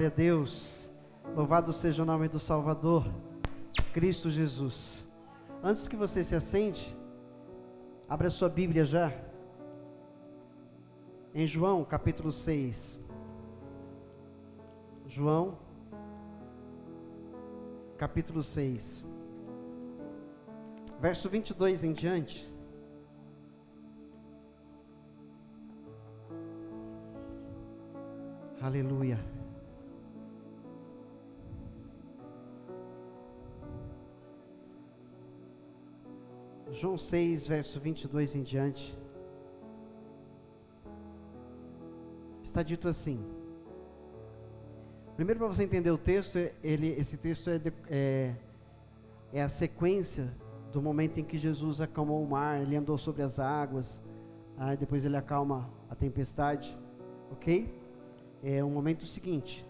Glória a Deus, louvado seja o nome do Salvador, Cristo Jesus. Antes que você se assente, abra a sua Bíblia já, em João capítulo 6, João capítulo 6, verso 22 em diante. Aleluia. João 6, verso 22 em diante, está dito assim. Primeiro, para você entender o texto, esse texto é a sequência do momento em que Jesus acalmou o mar. Ele andou sobre as águas, depois ele acalma a tempestade, ok? É o momento seguinte,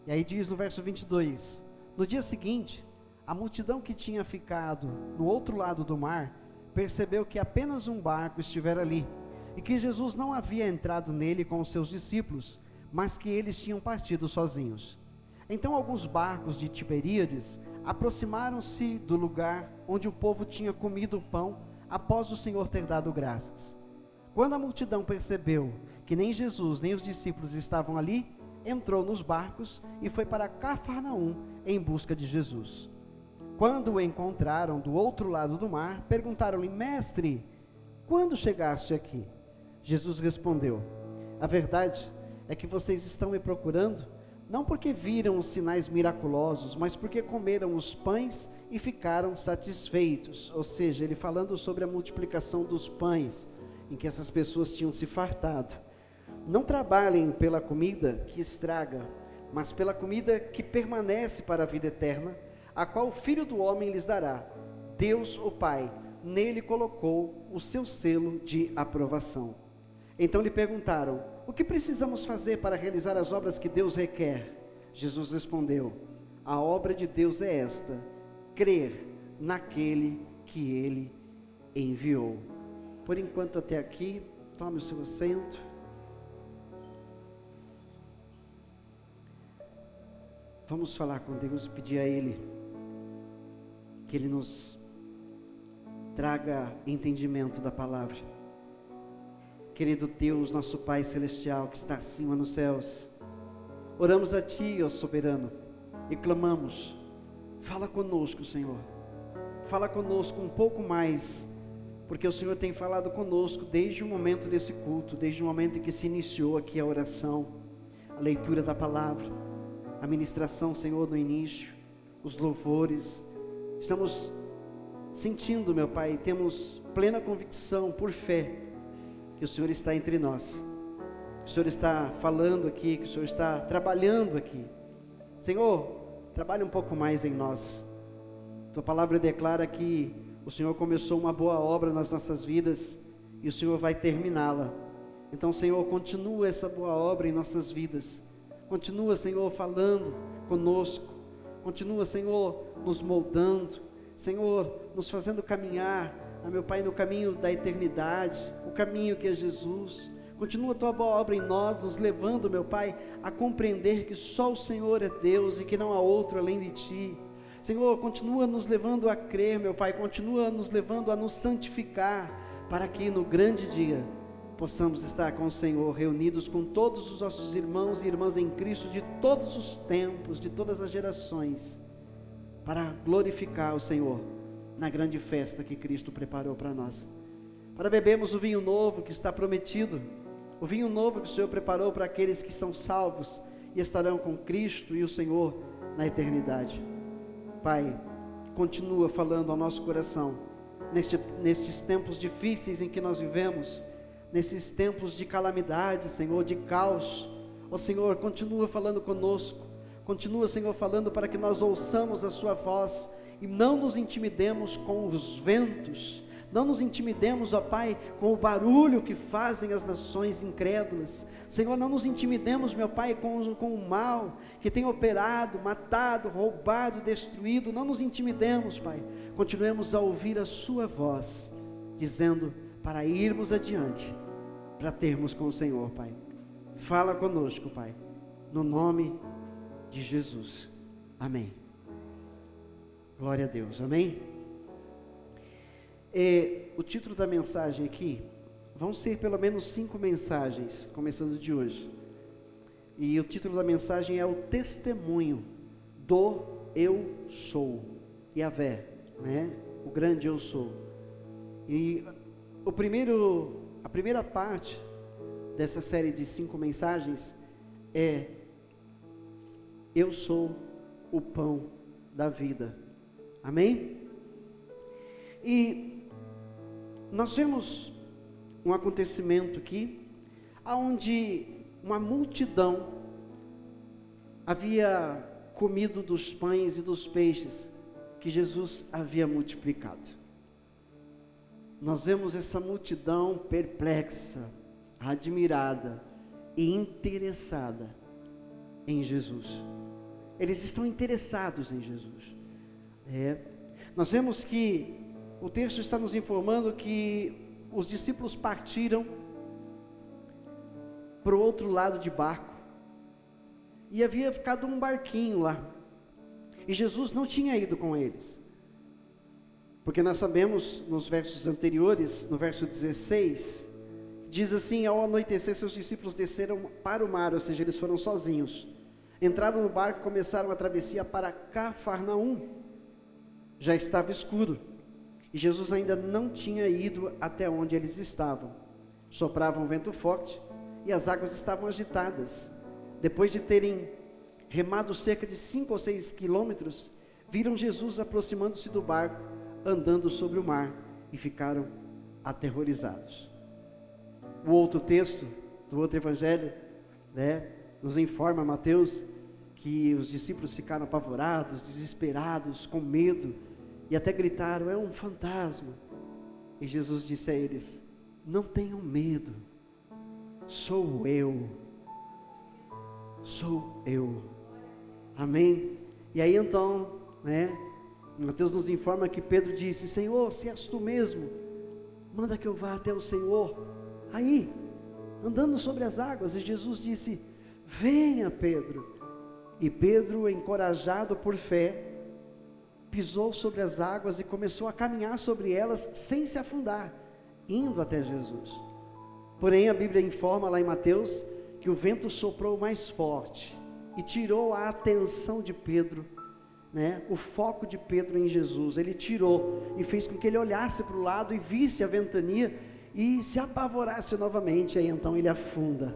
e aí diz no verso 22, no dia seguinte, a multidão que tinha ficado no outro lado do mar, percebeu que apenas um barco estivera ali, e que Jesus não havia entrado nele com os seus discípulos, mas que eles tinham partido sozinhos. Então alguns barcos de Tiberíades aproximaram-se do lugar onde o povo tinha comido o pão, após o Senhor ter dado graças. Quando a multidão percebeu que nem Jesus nem os discípulos estavam ali, entrou nos barcos e foi para Cafarnaum em busca de Jesus. Quando o encontraram do outro lado do mar, perguntaram-lhe: Mestre, quando chegaste aqui? Jesus respondeu: a verdade é que vocês estão me procurando, não porque viram os sinais miraculosos, mas porque comeram os pães e ficaram satisfeitos. Ou seja, ele falando sobre a multiplicação dos pães, em que essas pessoas tinham se fartado. Não trabalhem pela comida que estraga, mas pela comida que permanece para a vida eterna, a qual o Filho do Homem lhes dará. Deus, o Pai, nele colocou o seu selo de aprovação. Então lhe perguntaram: o que precisamos fazer para realizar as obras que Deus requer? Jesus respondeu: a obra de Deus é esta, crer naquele que ele enviou. Por enquanto até aqui, tome o seu assento. Vamos falar com Deus e pedir a Ele que Ele nos traga entendimento da palavra. Querido Deus, nosso Pai Celestial que está acima nos céus, oramos a Ti, ó soberano, e clamamos: fala conosco, Senhor, fala conosco um pouco mais, porque o Senhor tem falado conosco desde o momento desse culto, desde o momento em que se iniciou aqui a oração, a leitura da palavra, a ministração, Senhor, no início, os louvores. Estamos sentindo, meu Pai, temos plena convicção, por fé, que o Senhor está entre nós, que o Senhor está falando aqui, que o Senhor está trabalhando aqui. Senhor, trabalhe um pouco mais em nós. Tua palavra declara que o Senhor começou uma boa obra nas nossas vidas e o Senhor vai terminá-la. Então, Senhor, continua essa boa obra em nossas vidas. Continua, Senhor, falando conosco. Continua, Senhor, nos moldando. Senhor, nos fazendo caminhar, meu Pai, no caminho da eternidade, o caminho que é Jesus. Continua a tua boa obra em nós, nos levando, meu Pai, a compreender que só o Senhor é Deus e que não há outro além de Ti. Senhor, continua nos levando a crer, meu Pai, continua nos levando a nos santificar, para que no grande dia possamos estar com o Senhor, reunidos com todos os nossos irmãos e irmãs em Cristo, de todos os tempos, de todas as gerações, para glorificar o Senhor, na grande festa que Cristo preparou para nós, para bebermos o vinho novo que está prometido, o vinho novo que o Senhor preparou para aqueles que são salvos, e estarão com Cristo e o Senhor na eternidade. Pai, continua falando ao nosso coração, nestes tempos difíceis em que nós vivemos, nesses tempos de calamidade, Senhor, de caos. Ó Senhor, continua falando conosco, continua, Senhor, falando para que nós ouçamos a sua voz, e não nos intimidemos com os ventos, não nos intimidemos, ó Pai, com o barulho que fazem as nações incrédulas. Senhor, não nos intimidemos, meu Pai, com o mal que tem operado, matado, roubado, destruído. Não nos intimidemos, Pai. Continuemos a ouvir a sua voz, dizendo para irmos adiante, para termos com o Senhor, Pai. Fala conosco, Pai, no nome de Jesus. Amém. Glória a Deus, amém? O título da mensagem aqui, vão ser pelo menos 5 mensagens, começando de hoje. E o título da mensagem é o testemunho do Eu Sou, Yahvé, né? O grande Eu Sou. E a primeira parte dessa série de 5 mensagens é: eu sou o pão da vida. Amém? E nós vemos um acontecimento aqui, onde uma multidão havia comido dos pães e dos peixes que Jesus havia multiplicado. Nós vemos essa multidão perplexa, admirada e interessada em Jesus. Eles estão interessados em Jesus. Nós vemos que o texto está nos informando que os discípulos partiram para o outro lado de barco, e havia ficado um barquinho lá, e Jesus não tinha ido com eles, porque nós sabemos nos versos anteriores, no verso 16, diz assim: ao anoitecer seus discípulos desceram para o mar, ou seja, eles foram sozinhos, entraram no barco e começaram a travessia para Cafarnaum. Já estava escuro, e Jesus ainda não tinha ido até onde eles estavam. Soprava um vento forte, e as águas estavam agitadas. Depois de terem remado cerca de 5 ou 6 quilômetros, viram Jesus aproximando-se do barco, andando sobre o mar, e ficaram aterrorizados. O outro texto, do outro evangelho, nos informa, Mateus, que os discípulos ficaram apavorados, desesperados, com medo, e até gritaram: é um fantasma. E Jesus disse a eles: não tenham medo, sou eu. Sou eu. Amém? E aí então, Mateus nos informa que Pedro disse: Senhor, se és tu mesmo, manda que eu vá até o Senhor, aí, andando sobre as águas. E Jesus disse: venha, Pedro. E Pedro, encorajado por fé, pisou sobre as águas e começou a caminhar sobre elas sem se afundar, indo até Jesus. Porém a Bíblia informa lá em Mateus que o vento soprou mais forte e tirou a atenção de Pedro, o foco de Pedro em Jesus. Ele tirou e fez com que ele olhasse para o lado e visse a ventania e se apavorasse novamente. Aí então ele afunda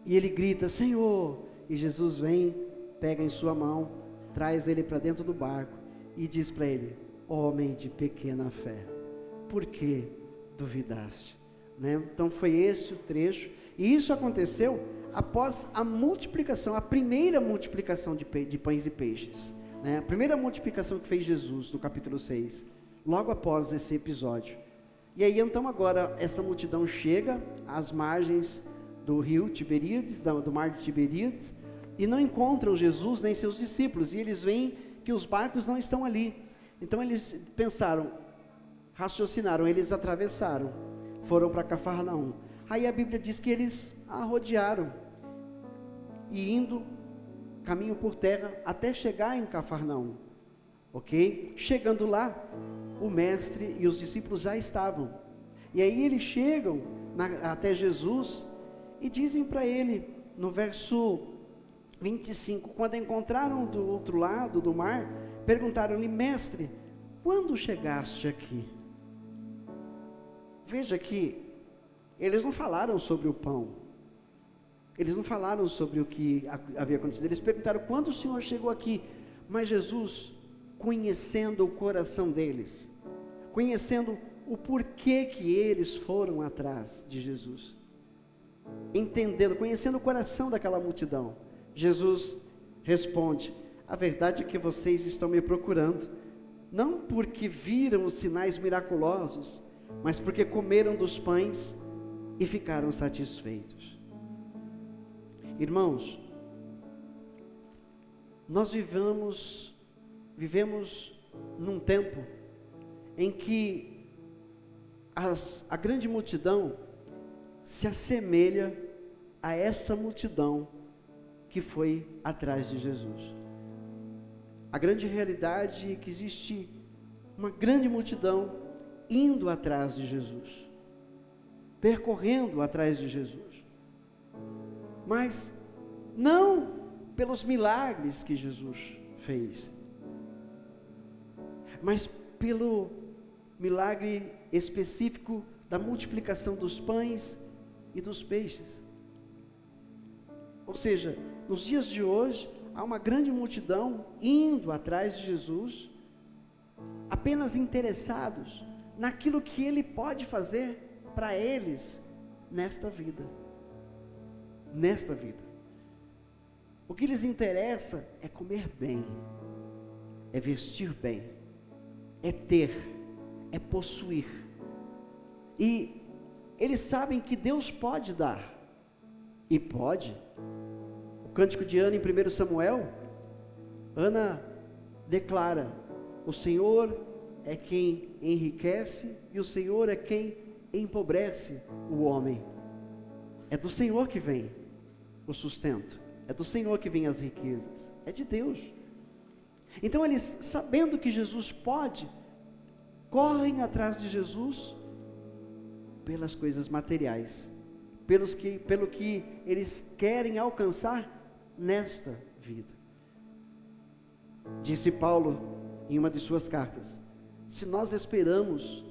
e ele grita: Senhor! E Jesus vem, pega em sua mão, traz ele para dentro do barco e diz para ele: homem de pequena fé, por que duvidaste? Então foi esse o trecho, e isso aconteceu após a multiplicação, a primeira multiplicação de pães e peixes, a primeira multiplicação que fez Jesus no capítulo 6, logo após esse episódio. E aí então agora essa multidão chega às margens do rio Tiberíades, do mar de Tiberíades, e não encontram Jesus nem seus discípulos, e eles veem que os barcos não estão ali. Então eles pensaram, raciocinaram, eles atravessaram, foram para Cafarnaum. Aí a Bíblia diz que eles a rodearam, e indo, caminho por terra, até chegar em Cafarnaum, ok? Chegando lá, o mestre e os discípulos já estavam, e aí eles chegam até Jesus, e dizem para ele, no verso 25, quando encontraram do outro lado do mar, perguntaram-lhe: mestre, quando chegaste aqui? Veja que eles não falaram sobre o pão, eles não falaram sobre o que havia acontecido, eles perguntaram: quando o Senhor chegou aqui? Mas Jesus, conhecendo o coração deles, conhecendo o porquê que eles foram atrás de Jesus, entendendo, conhecendo o coração daquela multidão, Jesus responde: a verdade é que vocês estão me procurando, não porque viram os sinais miraculosos, mas porque comeram dos pães e ficaram satisfeitos. Irmãos, nós vivemos num tempo em que a grande multidão se assemelha a essa multidão que foi atrás de Jesus. A grande realidade é que existe uma grande multidão indo atrás de Jesus, percorrendo atrás de Jesus, mas não pelos milagres que Jesus fez, mas pelo milagre específico da multiplicação dos pães e dos peixes. Ou seja, nos dias de hoje, há uma grande multidão indo atrás de Jesus, apenas interessados naquilo que Ele pode fazer para eles nesta vida. Nesta vida. O que lhes interessa é comer bem, é vestir bem, é ter, é possuir. E eles sabem que Deus pode dar, e pode. O cântico de Ana em 1 Samuel, Ana declara: o Senhor é quem enriquece e o Senhor é quem empobrece o homem. É do Senhor que vem o sustento, é do Senhor que vem as riquezas, é de Deus. Então eles, sabendo que Jesus pode, correm atrás de Jesus pelas coisas materiais, pelo que eles querem alcançar nesta vida. Disse Paulo em uma de suas cartas: se nós esperamos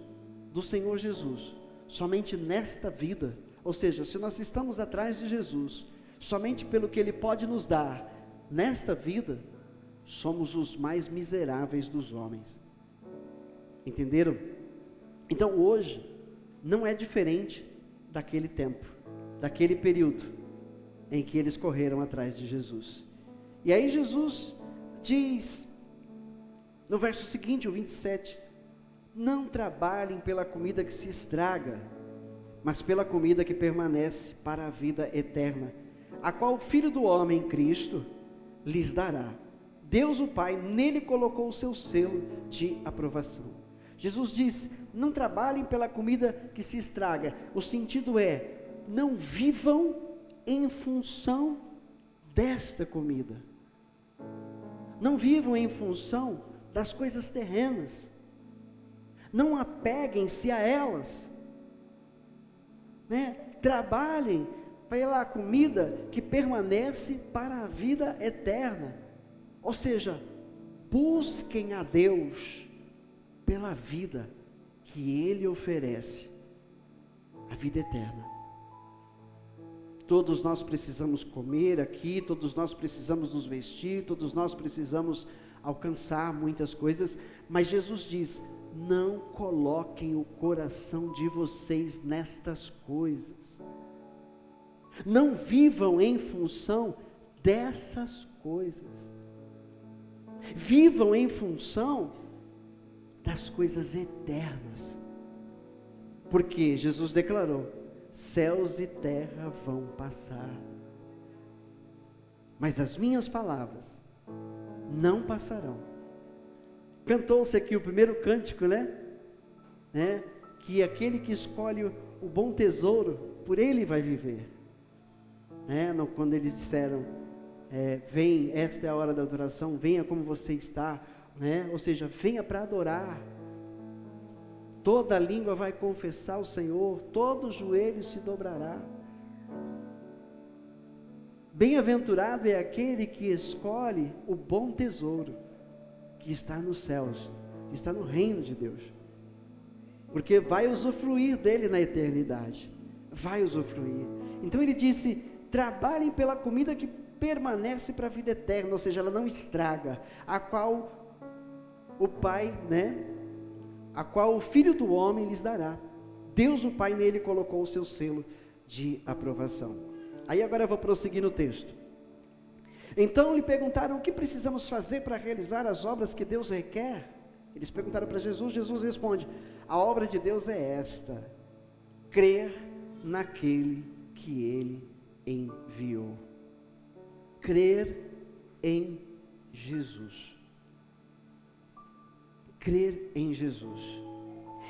do Senhor Jesus somente nesta vida, ou seja, se nós estamos atrás de Jesus somente pelo que Ele pode nos dar nesta vida, somos os mais miseráveis dos homens. Entenderam? Então hoje não é diferente daquele tempo, daquele período em que eles correram atrás de Jesus. E aí Jesus diz no verso seguinte, o 27, não trabalhem pela comida que se estraga, mas pela comida que permanece para a vida eterna, a qual o Filho do Homem, Cristo, lhes dará. Deus o Pai nele colocou o seu selo de aprovação. Jesus diz: não trabalhem pela comida que se estraga. O sentido é, não vivam em função desta comida, não vivam em função das coisas terrenas, não apeguem-se a elas, trabalhem pela comida que permanece para a vida eterna, ou seja, busquem a Deus pela vida que Ele oferece, a vida eterna. Todos nós precisamos comer aqui, todos nós precisamos nos vestir, todos nós precisamos alcançar muitas coisas, mas Jesus diz: não coloquem o coração de vocês nestas coisas, não vivam em função dessas coisas, vivam em função das coisas eternas, porque Jesus declarou: céus e terra vão passar, mas as minhas palavras não passarão. Cantou-se aqui o primeiro cântico, que aquele que escolhe o bom tesouro, por ele vai viver, quando eles disseram, vem, esta é a hora da adoração, venha como você está, ou seja, venha para adorar, toda língua vai confessar o Senhor, todo joelho se dobrará. Bem-aventurado é aquele que escolhe o bom tesouro, que está nos céus, que está no reino de Deus, porque vai usufruir dele na eternidade, vai usufruir. Então ele disse: trabalhem pela comida que permanece para a vida eterna, ou seja, ela não estraga, a qual o Pai, a qual o Filho do Homem lhes dará. Deus o Pai nele colocou o seu selo de aprovação. Aí agora eu vou prosseguir no texto. Então lhe perguntaram: o que precisamos fazer para realizar as obras que Deus requer? Eles perguntaram para Jesus. Jesus responde: a obra de Deus é esta, crer naquele que Ele enviou. Crer em Jesus. Crer em Jesus.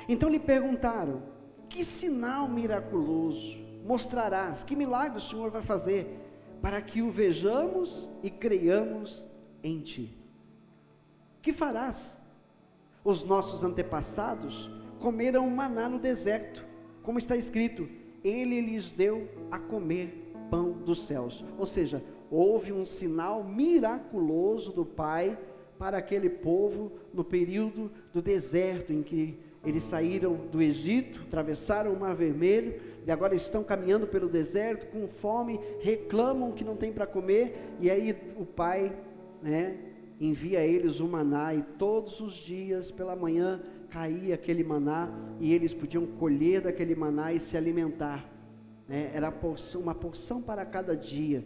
Então lhe perguntaram: que sinal miraculoso mostrarás? Que milagre o Senhor vai fazer para que o vejamos e creiamos em ti. Que farás? Os nossos antepassados comeram maná no deserto, como está escrito, ele lhes deu a comer pão dos céus. Ou seja, houve um sinal miraculoso do Pai para aquele povo no período do deserto, em que eles saíram do Egito, atravessaram o Mar Vermelho, e agora estão caminhando pelo deserto, com fome, reclamam que não tem para comer, e aí o Pai, envia a eles o maná, e todos os dias, pela manhã, caía aquele maná, e eles podiam colher daquele maná e se alimentar, era uma porção para cada dia,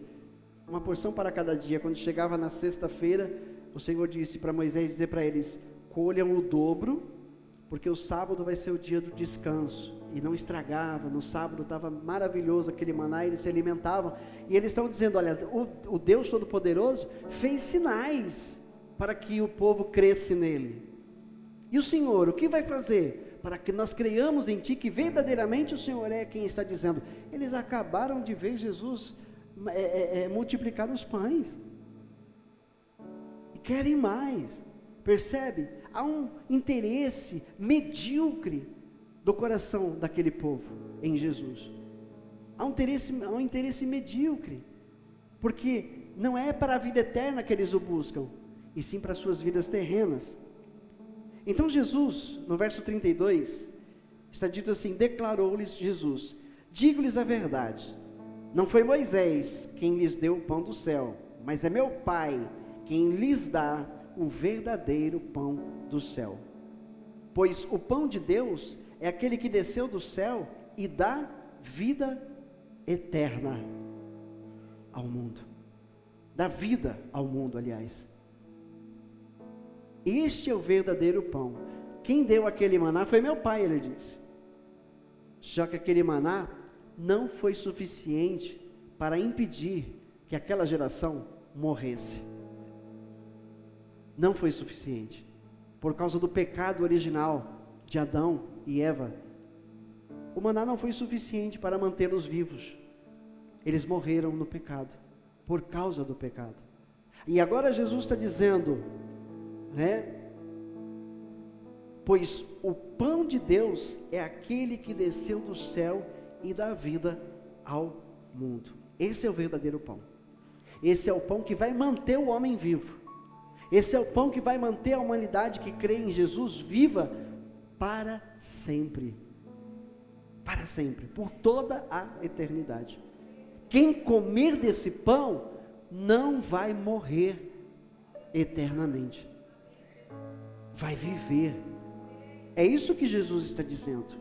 quando chegava na sexta-feira, o Senhor disse para Moisés, dizer para eles, colham o dobro, porque o sábado vai ser o dia do descanso, e não estragava, no sábado estava maravilhoso aquele maná, eles se alimentavam, e eles estão dizendo, olha, o Deus Todo-Poderoso fez sinais, para que o povo cresce nele, e o Senhor, o que vai fazer, para que nós creiamos em ti, que verdadeiramente o Senhor é quem está dizendo. Eles acabaram de ver Jesus multiplicar os pães, e querem mais, percebe? Há um interesse medíocre do coração daquele povo em Jesus, há um interesse medíocre, porque não é para a vida eterna que eles o buscam, e sim para as suas vidas terrenas. Então Jesus, no verso 32, está dito assim, declarou-lhes Jesus, digo-lhes a verdade, não foi Moisés quem lhes deu o pão do céu, mas é meu Pai quem lhes dá o verdadeiro pão do céu, pois o pão de Deus é aquele que desceu do céu e dá vida eterna ao mundo, dá vida ao mundo, aliás. Este é o verdadeiro pão. Quem deu aquele maná foi meu Pai, ele disse. Só que aquele maná não foi suficiente para impedir que aquela geração morresse. Não foi suficiente. Por causa do pecado original de Adão e Eva, o maná não foi suficiente para mantê-los vivos. Eles morreram no pecado, por causa do pecado. E agora Jesus está dizendo, pois o pão de Deus é aquele que desceu do céu e dá vida ao mundo. Esse é o verdadeiro pão. Esse é o pão que vai manter o homem vivo. Esse é o pão que vai manter a humanidade que crê em Jesus viva para sempre, por toda a eternidade. Quem comer desse pão não vai morrer eternamente, vai viver. É isso que Jesus está dizendo.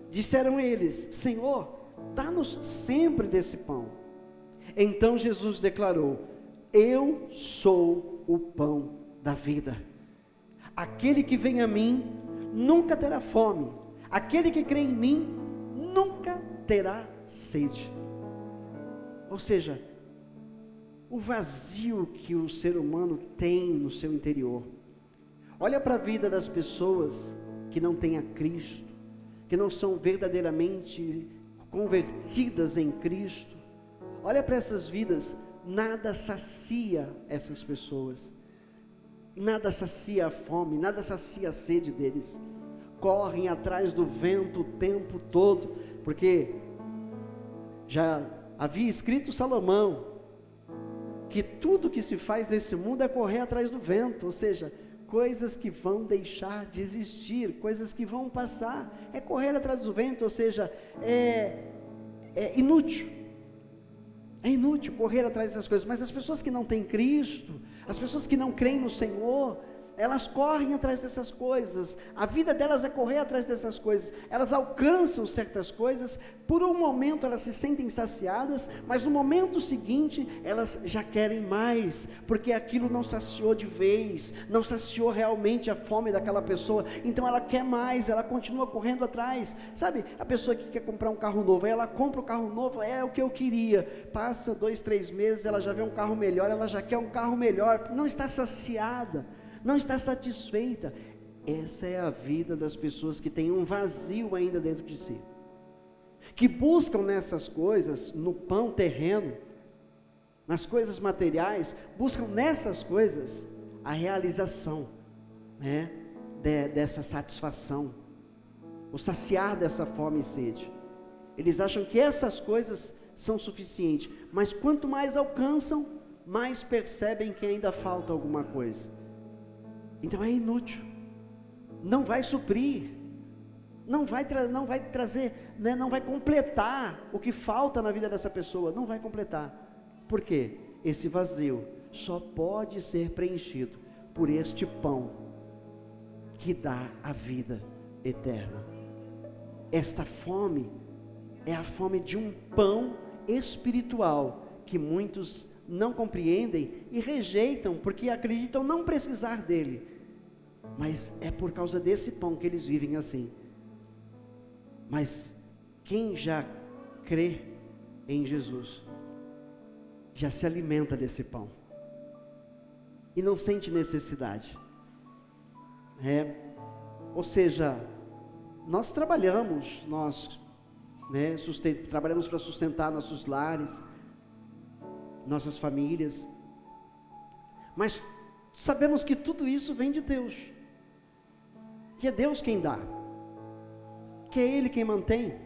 Disseram eles, Senhor, dá-nos sempre desse pão. Então Jesus declarou, eu sou o pão da vida. Aquele que vem a mim nunca terá fome, aquele que crê em mim nunca terá sede. Ou seja, o vazio que o ser humano tem no seu interior. Olha para a vida das pessoas que não têm a Cristo, que não são verdadeiramente convertidas em Cristo. Olha para essas vidas, nada sacia essas pessoas, nada sacia a fome, nada sacia a sede deles. Correm atrás do vento o tempo todo, porque já havia escrito Salomão, que tudo que se faz nesse mundo é correr atrás do vento, ou seja, coisas que vão deixar de existir, coisas que vão passar, é correr atrás do vento, ou seja, é inútil correr atrás dessas coisas. Mas as pessoas que não têm Cristo, as pessoas que não creem no Senhor, elas correm atrás dessas coisas, a vida delas é correr atrás dessas coisas, elas alcançam certas coisas, por um momento elas se sentem saciadas, mas no momento seguinte, elas já querem mais, porque aquilo não saciou de vez, não saciou realmente a fome daquela pessoa, então ela quer mais, ela continua correndo atrás. Sabe, a pessoa que quer comprar um carro novo, aí ela compra o carro novo, é o que eu queria, passa 2, 3 meses, ela já vê um carro melhor, ela já quer um carro melhor, não está saciada, não está satisfeita. Essa é a vida das pessoas que têm um vazio ainda dentro de si, que buscam nessas coisas, no pão terreno, nas coisas materiais, buscam nessas coisas a realização, né, dessa satisfação, o saciar dessa fome e sede. Eles acham que essas coisas são suficientes, mas quanto mais alcançam, mais percebem que ainda falta alguma coisa. Então é inútil, não vai suprir, não vai trazer, né, não vai completar o que falta na vida dessa pessoa, não vai completar. Por quê? Esse vazio só pode ser preenchido por este pão que dá a vida eterna. Esta fome é a fome de um pão espiritual que muitos não compreendem e rejeitam porque acreditam não precisar dele, mas é por causa desse pão que eles vivem assim. Mas quem já crê em Jesus já se alimenta desse pão e não sente necessidade. Ou seja, nós trabalhamos, trabalhamos para sustentar nossos lares, nossas famílias, mas sabemos que tudo isso vem de Deus, que é Deus quem dá, que é Ele quem mantém,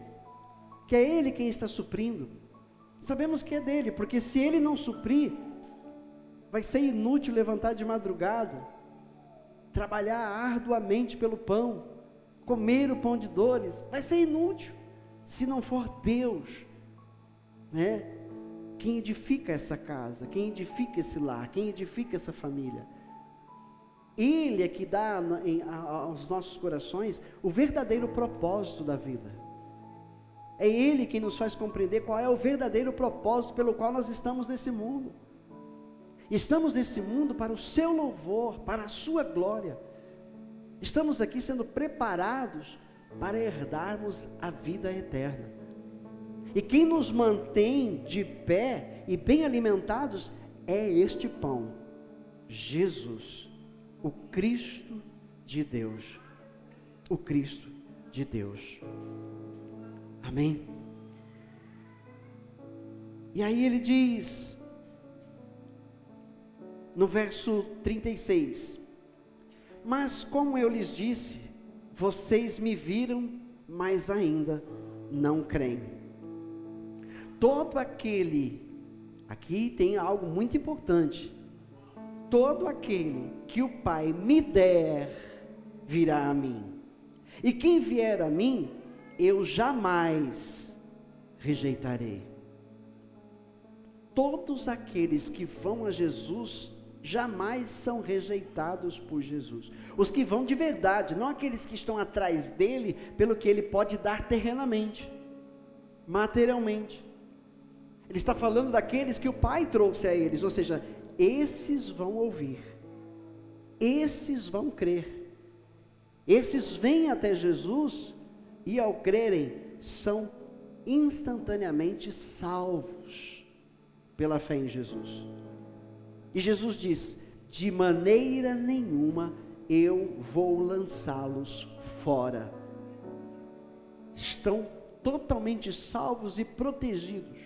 que é Ele quem está suprindo. Sabemos que é dele, porque se Ele não suprir, vai ser inútil levantar de madrugada, trabalhar arduamente pelo pão, comer o pão de dores, vai ser inútil, se não for Deus, né, quem edifica essa casa, quem edifica esse lar, quem edifica essa família. Ele é que dá aos nossos corações o verdadeiro propósito da vida. É Ele quem nos faz compreender qual é o verdadeiro propósito pelo qual nós estamos nesse mundo. Estamos nesse mundo para o seu louvor, para a sua glória. Estamos aqui sendo preparados para herdarmos a vida eterna. E quem nos mantém de pé e bem alimentados é este pão, Jesus, o Cristo de Deus. O Cristo de Deus. Amém? E aí ele diz, no verso 36, mas como eu lhes disse, vocês me viram, mas ainda não creem. Todo aquele, aqui tem algo muito importante, todo aquele que o Pai me der, virá a mim, e quem vier a mim, eu jamais rejeitarei. Todos aqueles que vão a Jesus, jamais são rejeitados por Jesus. Os que vão de verdade, não aqueles que estão atrás dele, pelo que ele pode dar terrenamente, materialmente. Ele está falando daqueles que o Pai trouxe a eles, ou seja, esses vão ouvir, esses vão crer, esses vêm até Jesus, e ao crerem, são instantaneamente salvos, pela fé em Jesus. E Jesus diz, de maneira nenhuma, eu vou lançá-los fora, estão totalmente salvos e protegidos.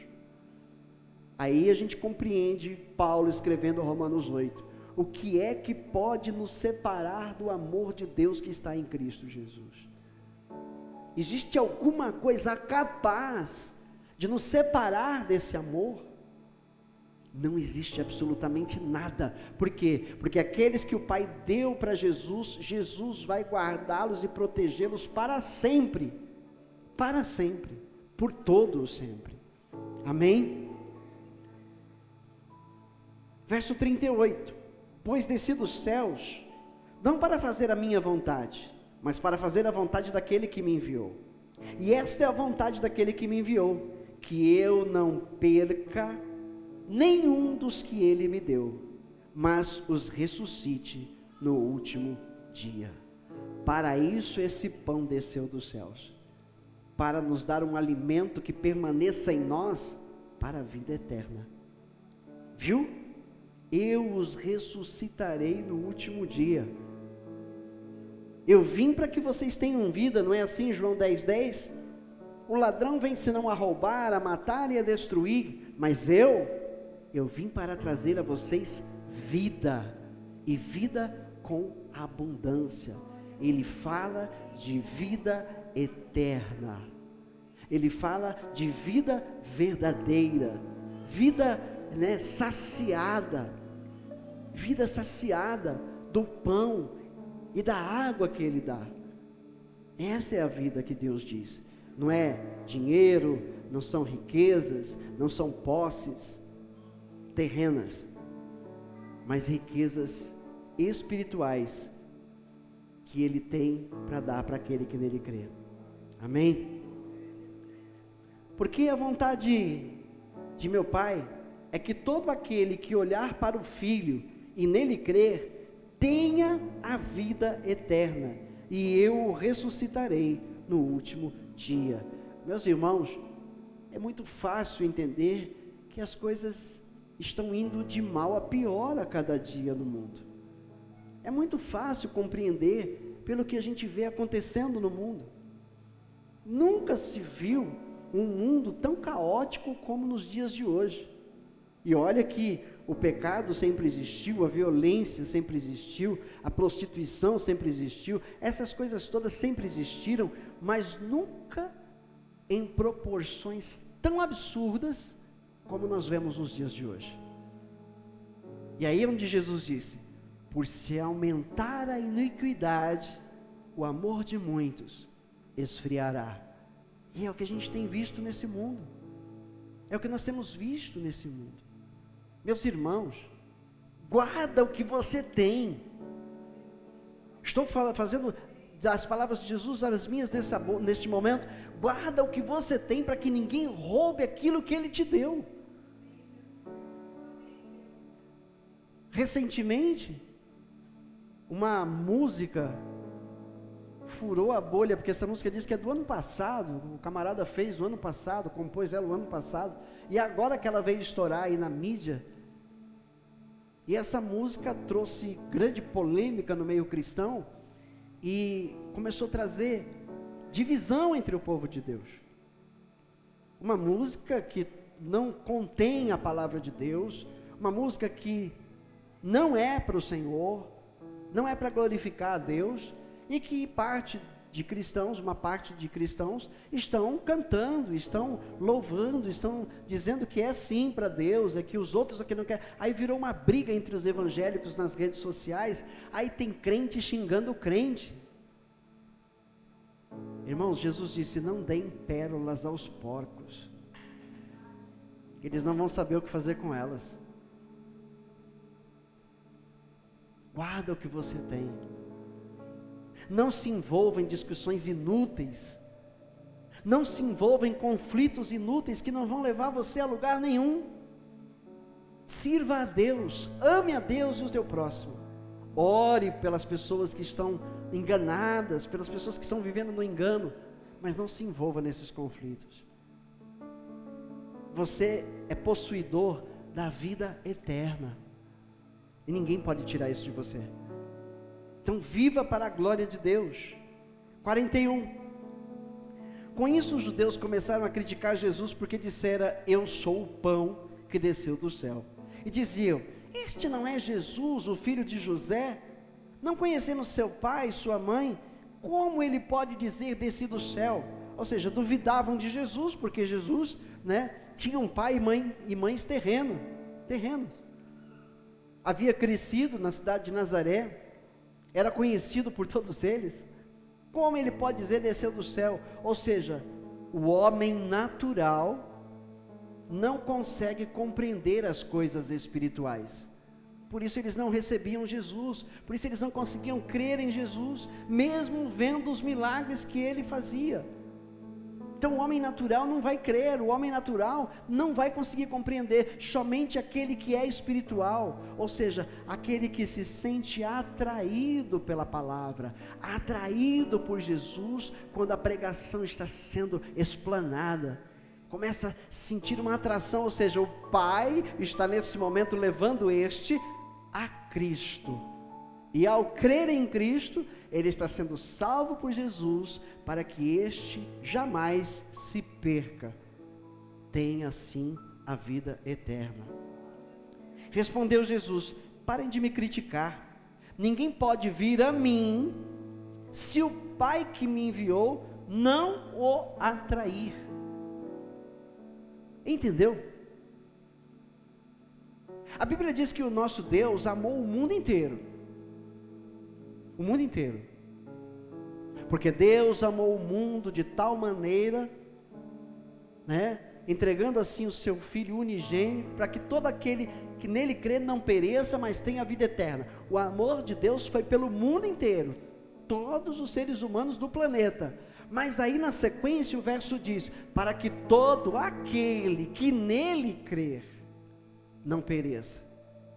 Aí a gente compreende Paulo escrevendo Romanos 8, o que é que pode nos separar do amor de Deus que está em Cristo Jesus? Existe alguma coisa capaz de nos separar desse amor? Não existe absolutamente nada. Por quê? Porque aqueles que o Pai deu para Jesus, Jesus vai guardá-los e protegê-los para sempre, por todo o sempre. Amém? Verso 38, pois desci dos céus, não para fazer a minha vontade, mas para fazer a vontade daquele que me enviou. E esta é a vontade daquele que me enviou, que eu não perca nenhum dos que ele me deu, mas os ressuscite no último dia. Para isso esse pão desceu dos céus, para nos dar um alimento que permaneça em nós para a vida eterna. Viu? Eu os ressuscitarei no último dia. Eu vim para que vocês tenham vida, não é assim João 10:10? O ladrão vem senão a roubar, a matar e a destruir, mas eu eu vim para trazer a vocês vida, e vida com abundância. Ele fala de vida eterna, ele fala de vida verdadeira, vida, saciada, vida saciada do pão e da água que ele dá. Essa é a vida que Deus diz. Não é dinheiro, não são riquezas, não são posses terrenas, mas riquezas espirituais que ele tem para dar para aquele que nele crê. Amém? Porque a vontade de meu Pai é que todo aquele que olhar para o Filho e nele crer, tenha a vida eterna, e eu o ressuscitarei no último dia. Meus irmãos, é muito fácil entender que as coisas estão indo de mal a pior a cada dia no mundo. É muito fácil compreender pelo que a gente vê acontecendo no mundo. Nunca se viu um mundo tão caótico como nos dias de hoje. E olha que o pecado sempre existiu, a violência sempre existiu, a prostituição sempre existiu, essas coisas todas sempre existiram, mas nunca em proporções tão absurdas como nós vemos nos dias de hoje. E aí é onde Jesus disse: por se aumentar a iniquidade, o amor de muitos esfriará. E é o que a gente tem visto nesse mundo, é o que nós temos visto nesse mundo. Meus irmãos, guarda o que você tem. Estou fazendo das palavras de Jesus as minhas neste momento. Guarda o que você tem, para que ninguém roube aquilo que Ele te deu. Recentemente, uma música furou a bolha, porque essa música diz que é do ano passado, o camarada fez no ano passado, compôs ela no ano passado, e agora que ela veio estourar aí na mídia, e essa música trouxe grande polêmica no meio cristão, e começou a trazer divisão entre o povo de Deus. Uma música que não contém a palavra de Deus, uma música que não é para o Senhor, não é para glorificar a Deus, e que uma parte de cristãos estão cantando, estão louvando, estão dizendo que é sim para Deus, é que os outros aqui não querem. Aí virou uma briga entre os evangélicos nas redes sociais, aí tem crente xingando o crente. Irmãos, Jesus disse: não deem pérolas aos porcos, eles não vão saber o que fazer com elas. Guarda o que você tem. Não se envolva em discussões inúteis, não se envolva em conflitos inúteis que não vão levar você a lugar nenhum. Sirva a Deus, ame a Deus e o teu próximo. Ore pelas pessoas que estão enganadas, pelas pessoas que estão vivendo no engano, mas não se envolva nesses conflitos. Você é possuidor da vida eterna, e ninguém pode tirar isso de você. Então viva para a glória de Deus. 41. Com isso os judeus começaram a criticar Jesus, porque dissera: eu sou o pão que desceu do céu. E diziam: este não é Jesus, o filho de José? Não conhecendo seu pai e sua mãe, como ele pode dizer desci do céu? Ou seja, duvidavam de Jesus, porque Jesus, tinha um pai e mães terrenos. Havia crescido na cidade de Nazaré, era conhecido por todos eles. Como ele pode dizer desceu do céu? Ou seja, o homem natural não consegue compreender as coisas espirituais. Por isso eles não recebiam Jesus, por isso eles não conseguiam crer em Jesus, mesmo vendo os milagres que ele fazia. Então o homem natural não vai crer, o homem natural não vai conseguir compreender. Somente aquele que é espiritual, ou seja, aquele que se sente atraído pela palavra, atraído por Jesus, quando a pregação está sendo explanada, começa a sentir uma atração, ou seja, o Pai está nesse momento levando a Cristo, e ao crer em Cristo, ele está sendo salvo por Jesus, para que este jamais se perca, tenha assim a vida eterna. Respondeu Jesus: parem de me criticar. Ninguém pode vir a mim se o Pai que me enviou não o atrair. Entendeu? A Bíblia diz que o nosso Deus amou o mundo inteiro. O mundo inteiro. Porque Deus amou o mundo de tal maneira, entregando assim o seu Filho unigênito, para que todo aquele que nele crê não pereça, mas tenha vida eterna. O amor de Deus foi pelo mundo inteiro, todos os seres humanos do planeta. Mas aí na sequência o verso diz: para que todo aquele que nele crer não pereça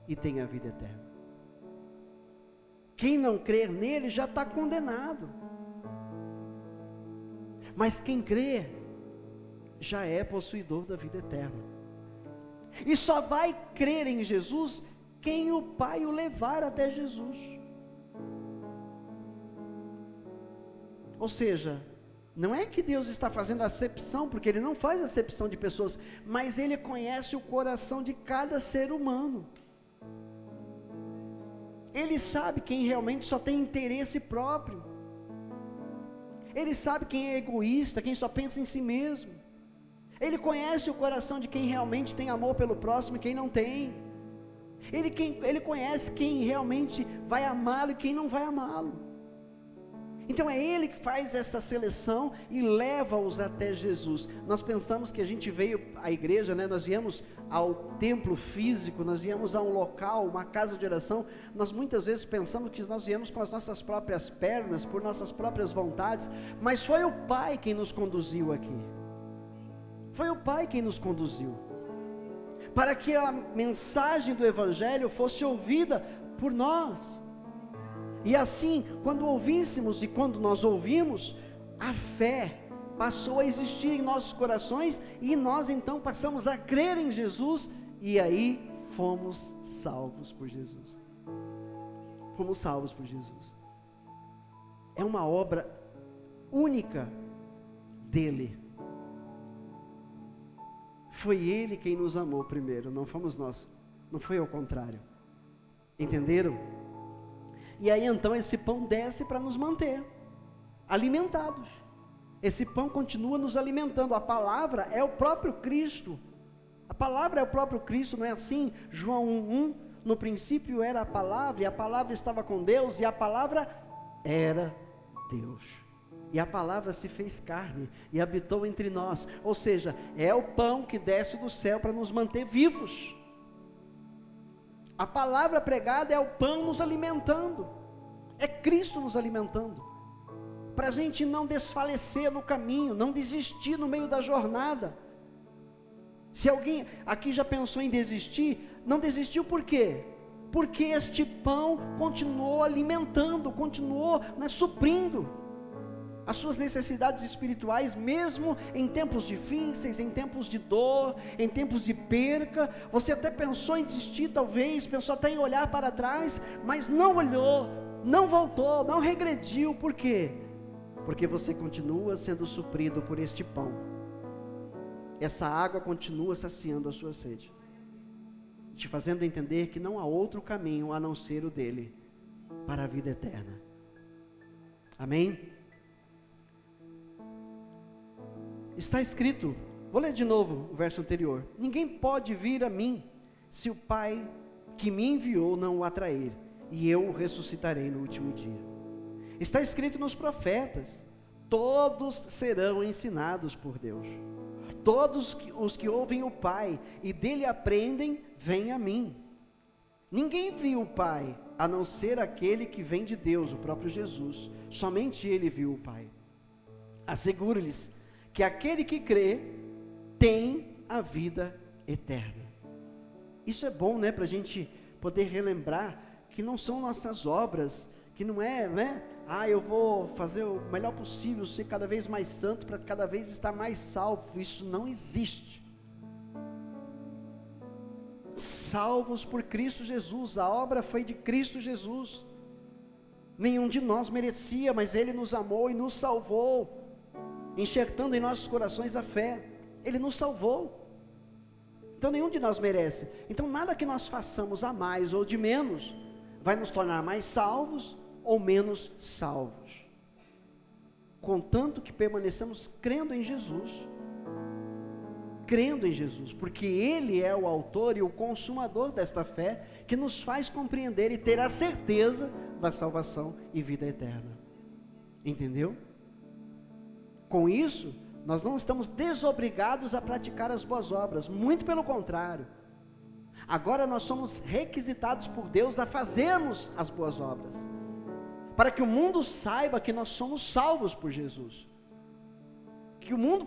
e tenha vida eterna. Quem não crer nele já está condenado, mas quem crê já é possuidor da vida eterna. E só vai crer em Jesus quem o Pai o levar até Jesus. Ou seja, não é que Deus está fazendo acepção, porque Ele não faz acepção de pessoas, mas Ele conhece o coração de cada ser humano. Ele sabe quem realmente só tem interesse próprio. Ele sabe quem é egoísta, quem só pensa em si mesmo. Ele conhece o coração de quem realmente tem amor pelo próximo e quem não tem. Ele conhece quem realmente vai amá-lo e quem não vai amá-lo. Então é Ele que faz essa seleção e leva-os até Jesus. Nós pensamos que a gente veio à igreja, nós viemos ao templo físico, nós viemos a um local, uma casa de oração. Nós muitas vezes pensamos que nós viemos com as nossas próprias pernas, por nossas próprias vontades, mas foi o Pai quem nos conduziu aqui. Foi o Pai quem nos conduziu, para que a mensagem do Evangelho fosse ouvida por nós. E assim, quando ouvíssemos e quando nós ouvimos, a fé passou a existir em nossos corações, e nós então passamos a crer em Jesus, e aí fomos salvos por Jesus. Fomos salvos por Jesus. É uma obra única dele. Foi Ele quem nos amou primeiro, não fomos nós, não foi ao contrário. Entenderam? E aí então esse pão desce para nos manter alimentados. Esse pão continua nos alimentando. A palavra é o próprio Cristo. A palavra é o próprio Cristo, não é assim? João 1:1, no princípio era a palavra, e a palavra estava com Deus, e a palavra era Deus. E a palavra se fez carne e habitou entre nós. Ou seja, é o pão que desce do céu para nos manter vivos. A palavra pregada é o pão nos alimentando. É Cristo nos alimentando. Para a gente não desfalecer no caminho, não desistir no meio da jornada. Se alguém aqui já pensou em desistir, não desistiu por quê? Porque este pão continuou alimentando, continuou suprindo as suas necessidades espirituais, mesmo em tempos difíceis, em tempos de dor, em tempos de perca. Você até pensou em desistir, talvez, pensou até em olhar para trás, mas não olhou, não voltou, não regrediu. Por quê? Porque você continua sendo suprido por este pão. Essa água continua saciando a sua sede, te fazendo entender que não há outro caminho a não ser o dele, para a vida eterna. Amém? Está escrito, vou ler de novo o verso anterior: ninguém pode vir a mim, se o Pai que me enviou não o atrair, e eu o ressuscitarei no último dia. Está escrito nos profetas: todos serão ensinados por Deus. Todos os que ouvem o Pai e dele aprendem, vêm a mim. Ninguém viu o Pai, a não ser aquele que vem de Deus, o próprio Jesus. Somente ele viu o Pai. Asseguro-lhes que aquele que crê tem a vida eterna. Isso é bom, para a gente poder relembrar que não são nossas obras, que não é, eu vou fazer o melhor possível, ser cada vez mais santo, para cada vez estar mais salvo. Isso não existe. Salvos por Cristo Jesus, a obra foi de Cristo Jesus. Nenhum de nós merecia, mas Ele nos amou e nos salvou, enxertando em nossos corações a fé. Ele nos salvou. Então nenhum de nós merece. Então nada que nós façamos a mais ou de menos vai nos tornar mais salvos ou menos salvos, contanto que permaneçamos crendo em Jesus, porque Ele é o autor e o consumador desta fé, que nos faz compreender e ter a certeza da salvação e vida eterna. Entendeu? Com isso, nós não estamos desobrigados a praticar as boas obras, muito pelo contrário. Agora nós somos requisitados por Deus a fazermos as boas obras, para que o mundo saiba que nós somos salvos por Jesus.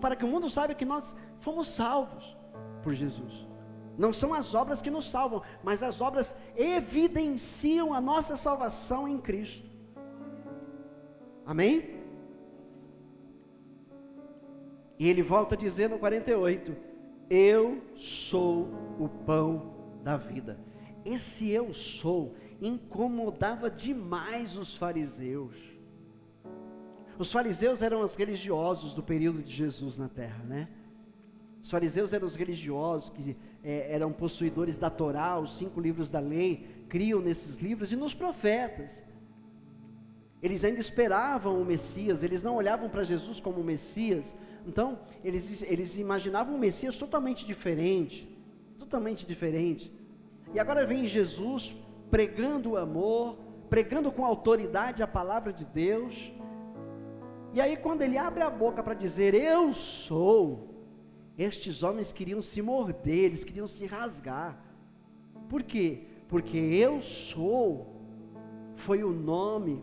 Para que o mundo saiba que nós fomos salvos por Jesus. Não são as obras que nos salvam, mas as obras evidenciam a nossa salvação em Cristo. Amém? E ele volta a dizer no 48, eu sou o pão da vida. Esse eu sou incomodava demais os fariseus. Os fariseus eram os religiosos do período de Jesus na terra, né? Os fariseus eram os religiosos que eram possuidores da Torá, os 5 livros da lei, criam nesses livros e nos profetas. Eles ainda esperavam o Messias, eles não olhavam para Jesus como o Messias. Então, eles imaginavam um Messias totalmente diferente. E agora vem Jesus pregando o amor, pregando com autoridade a palavra de Deus. E aí quando ele abre a boca para dizer, eu sou, estes homens queriam se morder, eles queriam se rasgar. Por quê? Porque eu sou, foi o nome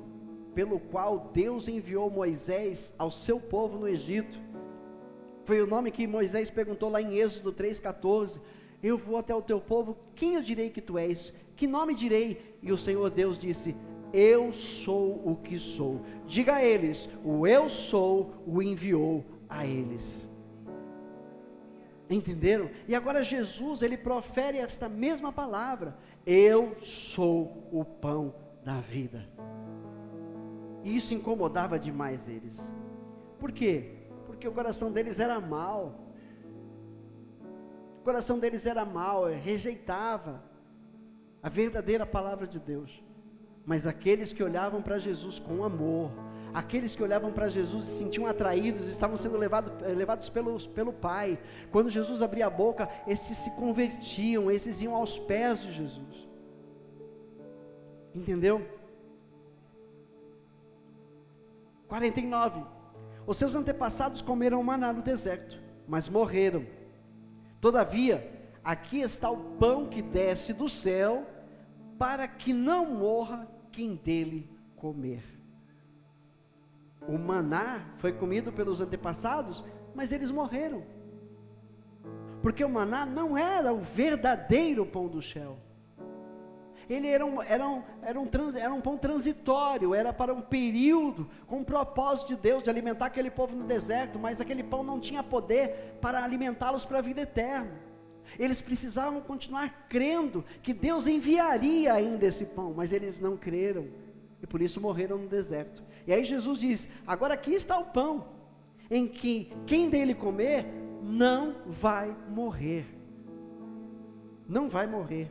pelo qual Deus enviou Moisés ao seu povo no Egito. Foi o nome que Moisés perguntou lá em Êxodo 3,14, eu vou até o teu povo, quem eu direi que tu és? Que nome direi? E o Senhor Deus disse, eu sou o que sou. Diga a eles, o eu sou o enviou a eles. Entenderam? E agora Jesus, ele profere esta mesma palavra, eu sou o pão da vida. E isso incomodava demais eles. Por quê? Porque o coração deles era mau. O coração deles era mau, rejeitava a verdadeira palavra de Deus. Mas aqueles que olhavam para Jesus com amor, aqueles que olhavam para Jesus e se sentiam atraídos, estavam sendo levados pelo Pai. Quando Jesus abria a boca, esses se convertiam, esses iam aos pés de Jesus. Entendeu? 49. Os seus antepassados comeram maná no deserto, mas morreram. Todavia, aqui está o pão que desce do céu, para que não morra quem dele comer. O maná foi comido pelos antepassados, mas eles morreram, porque o maná não era o verdadeiro pão do céu. Ele era um pão transitório, era para um período, com o propósito de Deus de alimentar aquele povo no deserto, mas aquele pão não tinha poder para alimentá-los para a vida eterna. Eles precisavam continuar crendo que Deus enviaria ainda esse pão, mas eles não creram, e por isso morreram no deserto. E aí Jesus diz, agora aqui está o pão, em que quem dele comer, não vai morrer. Não vai morrer.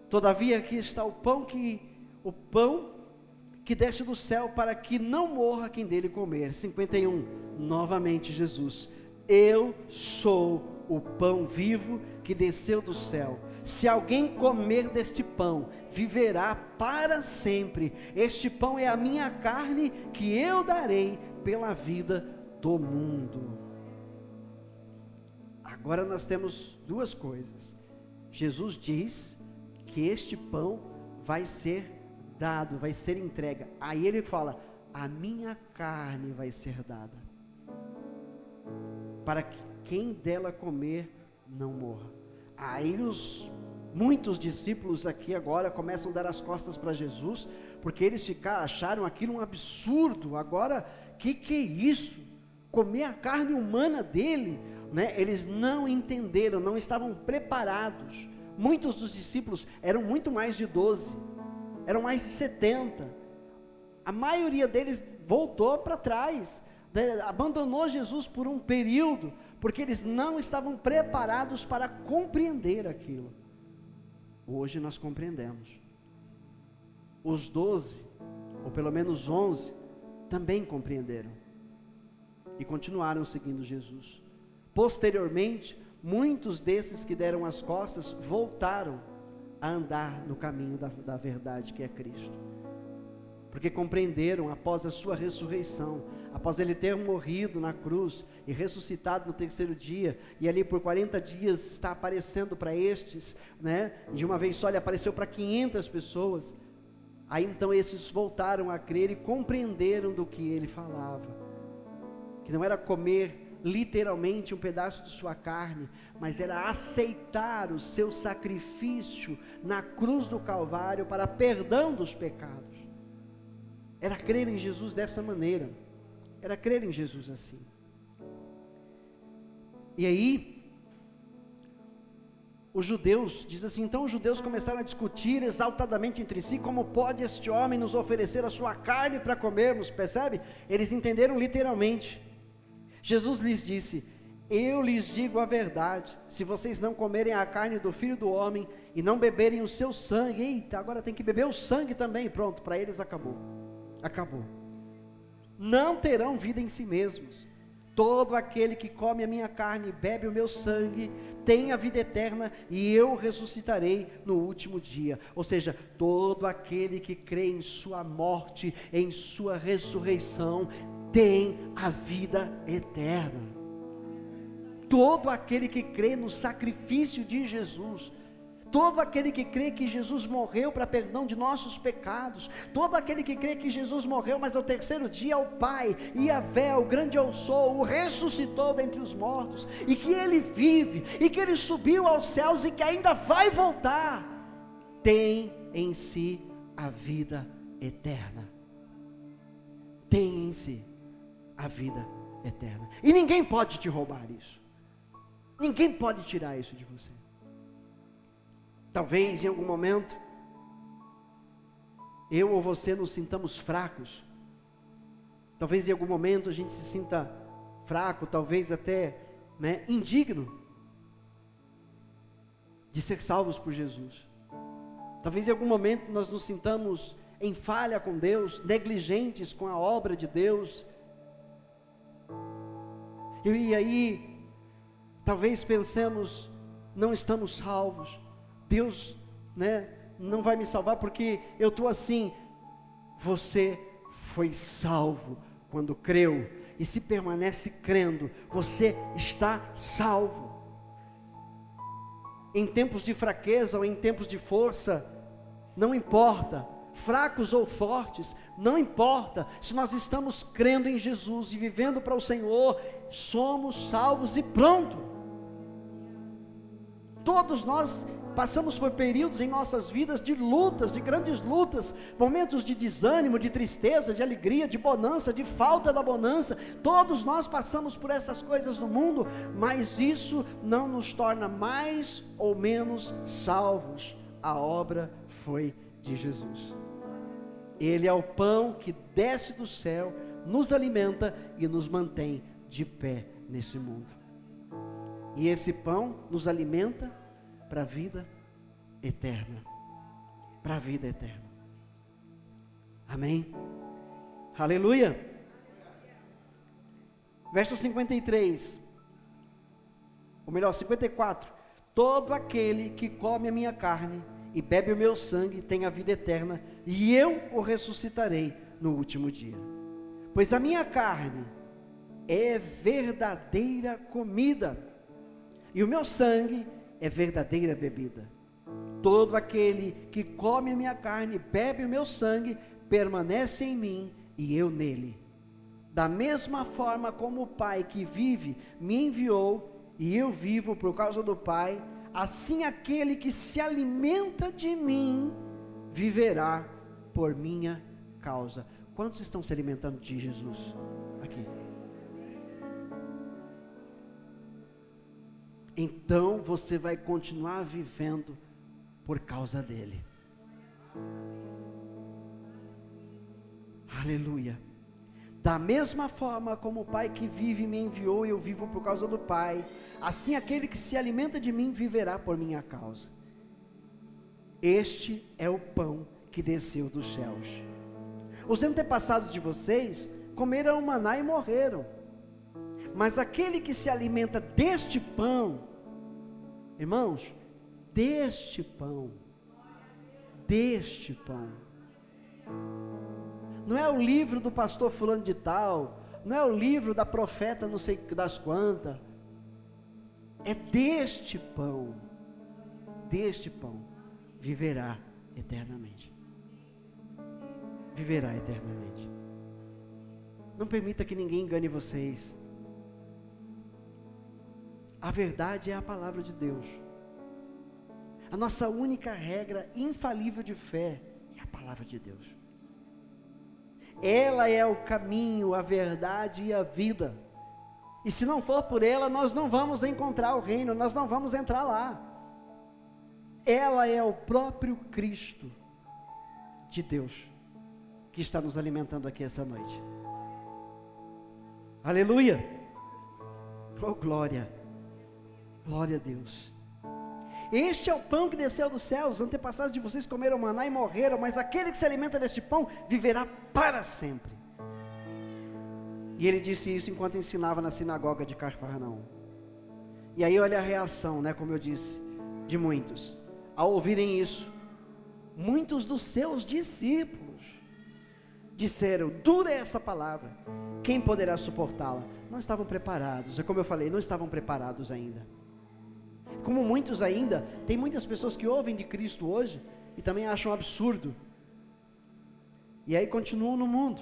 Todavia aqui está o pão que desce do céu, para que não morra quem dele comer. 51, novamente Jesus, eu sou o pão vivo que desceu do céu. Se alguém comer deste pão, viverá para sempre. Este pão é a minha carne, que eu darei pela vida do mundo. Agora nós temos duas coisas. Jesus diz que este pão vai ser dado, vai ser entregue. Aí ele fala, a minha carne vai ser dada, para que quem dela comer não morra. Aí muitos discípulos aqui agora começam a dar as costas para Jesus, porque eles acharam aquilo um absurdo. Agora, que é isso? Comer a carne humana dele, né? Eles não entenderam, não estavam preparados. Muitos dos discípulos eram muito mais de 12, eram mais de 70, a maioria deles voltou para trás, abandonou Jesus por um período, porque eles não estavam preparados para compreender aquilo. Hoje nós compreendemos. Os 12, ou pelo menos 11, também compreenderam e continuaram seguindo Jesus. Posteriormente, muitos desses que deram as costas voltaram a andar no caminho da verdade, que é Cristo, porque compreenderam após a sua ressurreição, após ele ter morrido na cruz e ressuscitado no terceiro dia, e ali por 40 dias está aparecendo para estes, né? De uma vez só ele apareceu para 500 pessoas. Aí então esses voltaram a crer e compreenderam do que ele falava, que não era comer literalmente um pedaço de sua carne, mas era aceitar o seu sacrifício na cruz do Calvário para perdão dos pecados. Era crer em Jesus dessa maneira, era crer em Jesus assim. E aí os judeus, diz assim, então os judeus começaram a discutir exaltadamente entre si, como pode este homem nos oferecer a sua carne para comermos, percebe? Eles entenderam literalmente. Jesus lhes disse, eu lhes digo a verdade, se vocês não comerem a carne do Filho do Homem, e não beberem o seu sangue, eita, agora tem que beber o sangue também, pronto, para eles acabou, não terão vida em si mesmos. Todo aquele que come a minha carne e bebe o meu sangue, tem a vida eterna, e eu ressuscitarei no último dia. Ou seja, todo aquele que crê em sua morte, em sua ressurreição, tem a vida eterna. Todo aquele que crê no sacrifício de Jesus, todo aquele que crê que Jesus morreu para perdão de nossos pecados, todo aquele que crê que Jesus morreu, mas ao terceiro dia o Pai, Yahvé, o grande eu sou, o ressuscitou dentre os mortos, e que Ele vive, e que Ele subiu aos céus, e que ainda vai voltar, tem em si a vida eterna, tem em si a vida eterna, e ninguém pode te roubar isso, ninguém pode tirar isso de você. Talvez em algum momento, eu ou você nos sintamos fracos, talvez em algum momento a gente se sinta fraco, talvez até indigno de ser salvos por Jesus, talvez em algum momento nós nos sintamos em falha com Deus, negligentes com a obra de Deus, e aí, talvez pensemos, não estamos salvos, Deus, não vai me salvar porque eu estou assim. Você foi salvo quando creu, e se permanece crendo, você está salvo. Em tempos de fraqueza ou em tempos de força, não importa, fracos ou fortes, não importa, se nós estamos crendo em Jesus e vivendo para o Senhor, somos salvos e pronto. Todos nós passamos por períodos em nossas vidas de lutas, de grandes lutas, momentos de desânimo, de tristeza, de alegria, de bonança, de falta da bonança. Todos nós passamos por essas coisas no mundo, mas isso não nos torna mais ou menos salvos. A obra foi de Jesus. Ele é o pão que desce do céu, nos alimenta e nos mantém de pé nesse mundo. E esse pão nos alimenta para a vida eterna, para a vida eterna. Amém? Aleluia. Verso 53, ou melhor, 54. Todo aquele que come a minha carne e bebe o meu sangue tem a vida eterna, e eu o ressuscitarei no último dia. Pois a minha carne é verdadeira comida, e o meu sangue é verdadeira bebida. Todo aquele que come a minha carne e bebe o meu sangue, permanece em mim e eu nele. Da mesma forma como o Pai que vive me enviou, e eu vivo por causa do Pai, assim aquele que se alimenta de mim, viverá por minha causa. Quantos estão se alimentando de Jesus aqui? Então você vai continuar vivendo por causa dele. Aleluia. Da mesma forma como o Pai que vive me enviou e eu vivo por causa do Pai, assim aquele que se alimenta de mim viverá por minha causa. Este é o pão que desceu dos céus. Os antepassados de vocês comeram o maná e morreram. Mas aquele que se alimenta deste pão, irmãos, deste pão, não é o livro do pastor fulano de tal, não é o livro da profeta não sei das quantas, é deste pão, viverá eternamente. Viverá eternamente. Não permita que ninguém engane vocês. A verdade é a palavra de Deus. A nossa única regra infalível de fé é a palavra de Deus. Ela é o caminho, a verdade e a vida. E se não for por ela, nós não vamos encontrar o reino, nós não vamos entrar lá. Ela é o próprio Cristo de Deus que está nos alimentando aqui essa noite. Aleluia! Oh, glória! Glória a Deus. Este é o pão que desceu do céu. Os antepassados de vocês comeram maná e morreram, mas aquele que se alimenta deste pão viverá para sempre. E ele disse isso enquanto ensinava na sinagoga de Cafarnaum. E aí olha a reação, como eu disse, de muitos. Ao ouvirem isso, muitos dos seus discípulos disseram: dura é essa palavra, quem poderá suportá-la? Não estavam preparados, é como eu falei, não estavam preparados ainda. Como muitos ainda, tem muitas pessoas que ouvem de Cristo hoje e também acham absurdo, e aí continuam no mundo,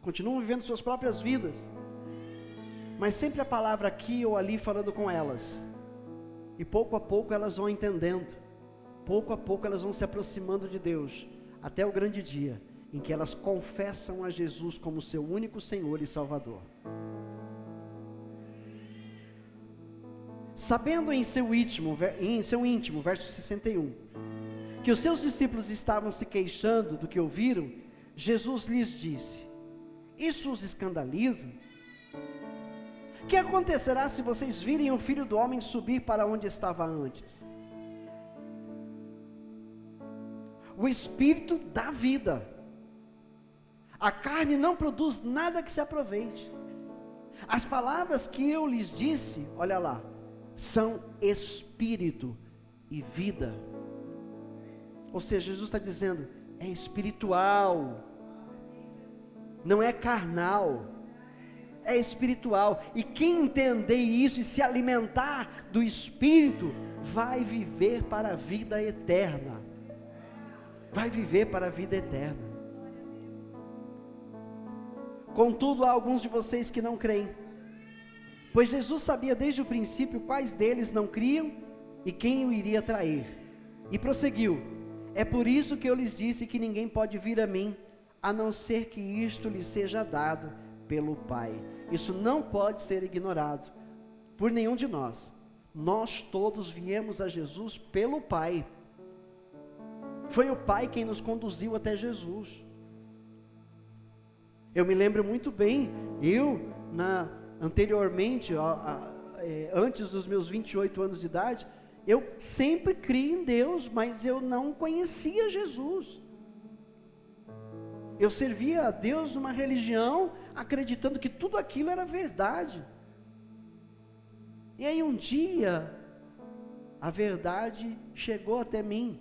continuam vivendo suas próprias vidas, mas sempre a palavra aqui ou ali falando com elas, e pouco a pouco elas vão entendendo, pouco a pouco elas vão se aproximando de Deus, até o grande dia em que elas confessam a Jesus como seu único Senhor e Salvador. Sabendo em seu íntimo, verso 61, que os seus discípulos estavam se queixando do que ouviram, Jesus lhes disse: isso os escandaliza? Que acontecerá se vocês virem o Filho do Homem subir para onde estava antes? O Espírito dá vida, a carne não produz nada que se aproveite. As palavras que eu lhes disse, olha lá, são espírito e vida. Ou seja, Jesus está dizendo, é espiritual, não é carnal, é espiritual. E quem entender isso e se alimentar do Espírito, vai viver para a vida eterna. Vai viver para a vida eterna. Contudo, há alguns de vocês que não creem, pois Jesus sabia desde o princípio quais deles não criam e quem o iria trair. E prosseguiu: é por isso que eu lhes disse que ninguém pode vir a mim, a não ser que isto lhe seja dado pelo Pai. Isso não pode ser ignorado por nenhum de nós. Nós todos viemos a Jesus pelo Pai. Foi o Pai quem nos conduziu até Jesus. Eu me lembro muito bem, anteriormente, antes dos meus 28 anos de idade, eu sempre criei em Deus, mas eu não conhecia Jesus. Eu servia a Deus numa religião, acreditando que tudo aquilo era verdade. E aí um dia, a verdade chegou até mim,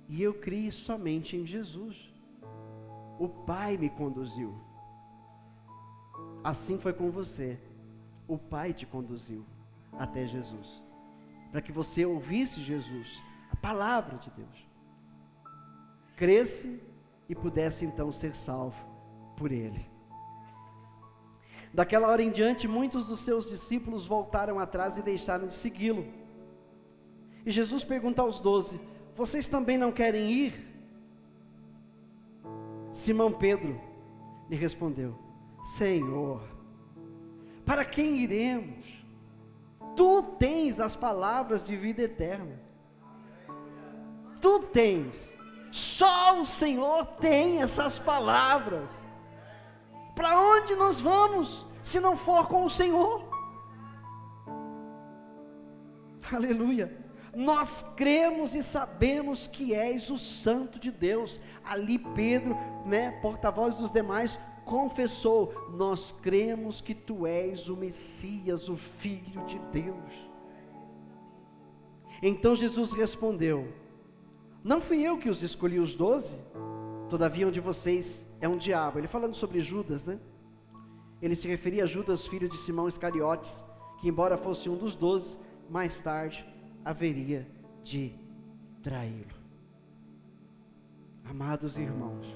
e eu criei somente em Jesus. O Pai me conduziu. Assim foi com você. O Pai te conduziu até Jesus, para que você ouvisse Jesus, a palavra de Deus, cresce e pudesse então ser salvo por Ele. Daquela hora em diante, muitos dos seus discípulos voltaram atrás e deixaram de segui-lo. E Jesus pergunta aos 12: vocês também não querem ir? Simão Pedro lhe respondeu: Senhor, para quem iremos? Tu tens as palavras de vida eterna. Tu tens. Só o Senhor tem essas palavras. Para onde nós vamos, se não for com o Senhor? Aleluia. Nós cremos e sabemos que és o Santo de Deus. Ali Pedro, porta-voz dos demais, confessou: nós cremos que tu és o Messias, o Filho de Deus. Então Jesus respondeu: não fui eu que os escolhi os 12, todavia um de vocês é um diabo. Ele falando sobre Judas, ele se referia a Judas, filho de Simão Iscariotes, que embora fosse um dos 12, mais tarde haveria de traí-lo. Amados irmãos,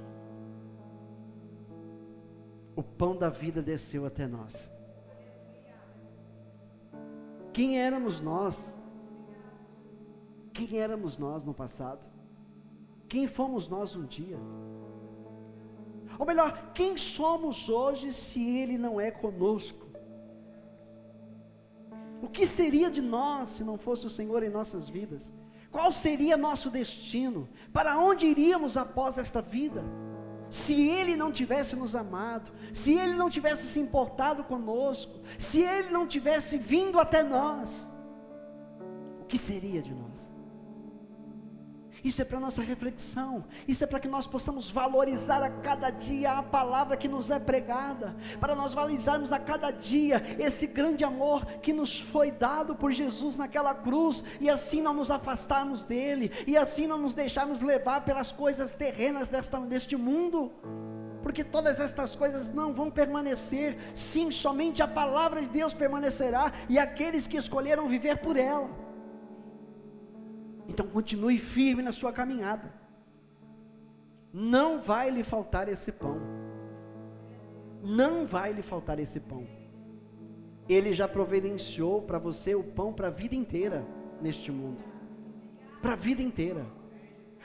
o pão da vida desceu até nós. Quem éramos nós? Quem éramos nós no passado? Quem fomos nós um dia? Ou melhor, quem somos hoje se Ele não é conosco? O que seria de nós se não fosse o Senhor em nossas vidas? Qual seria nosso destino? Para onde iríamos após esta vida? Se Ele não tivesse nos amado, se Ele não tivesse se importado conosco, se Ele não tivesse vindo até nós, o que seria de nós? Isso é para nossa reflexão, isso é para que nós possamos valorizar a cada dia a palavra que nos é pregada, para nós valorizarmos a cada dia esse grande amor que nos foi dado por Jesus naquela cruz, e assim não nos afastarmos dele, e assim não nos deixarmos levar pelas coisas terrenas deste mundo, porque todas estas coisas não vão permanecer. Sim, somente a palavra de Deus permanecerá, e aqueles que escolheram viver por ela. Então continue firme na sua caminhada, não vai lhe faltar esse pão, não vai lhe faltar esse pão. Ele já providenciou para você o pão para a vida inteira neste mundo, para a vida inteira.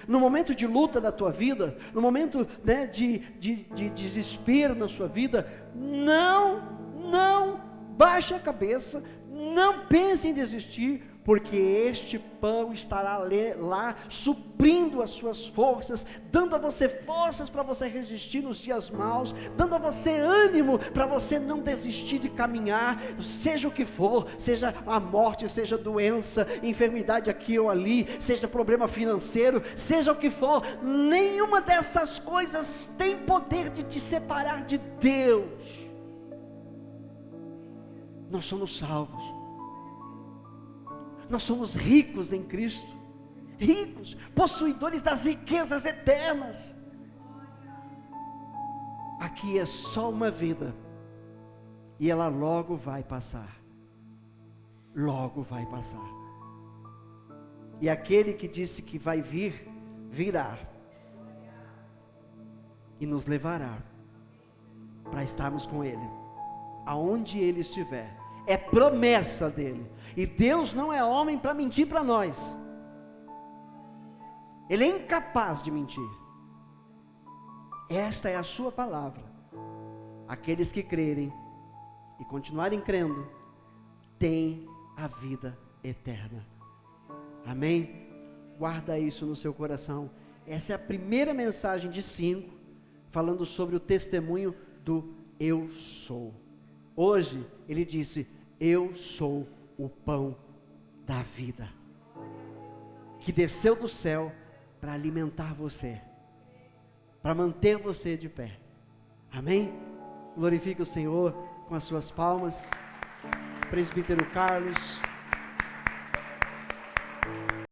No momento de luta da tua vida, no momento de desespero na sua vida, não baixe a cabeça, não pense em desistir, porque este pão estará lá, suprindo as suas forças, dando a você forças para você resistir nos dias maus, dando a você ânimo para você não desistir de caminhar, seja o que for, seja a morte, seja doença, enfermidade aqui ou ali, seja problema financeiro, seja o que for, nenhuma dessas coisas tem poder de te separar de Deus. Nós somos salvos, nós somos ricos em Cristo, ricos, possuidores das riquezas eternas. Aqui é só uma vida, e ela logo vai passar, logo vai passar. E aquele que disse que vai vir, virá, e nos levará, para estarmos com Ele, aonde Ele estiver. É promessa dele, e Deus não é homem para mentir para nós, Ele é incapaz de mentir. Esta é a sua palavra. Aqueles que crerem e continuarem crendo, têm a vida eterna. Amém? Guarda isso no seu coração. Essa é a primeira mensagem de 5, falando sobre o testemunho do eu sou. Hoje ele disse: eu sou o pão da vida, que desceu do céu para alimentar você, para manter você de pé. Amém? Glorifique o Senhor com as suas palmas. Presbítero Carlos.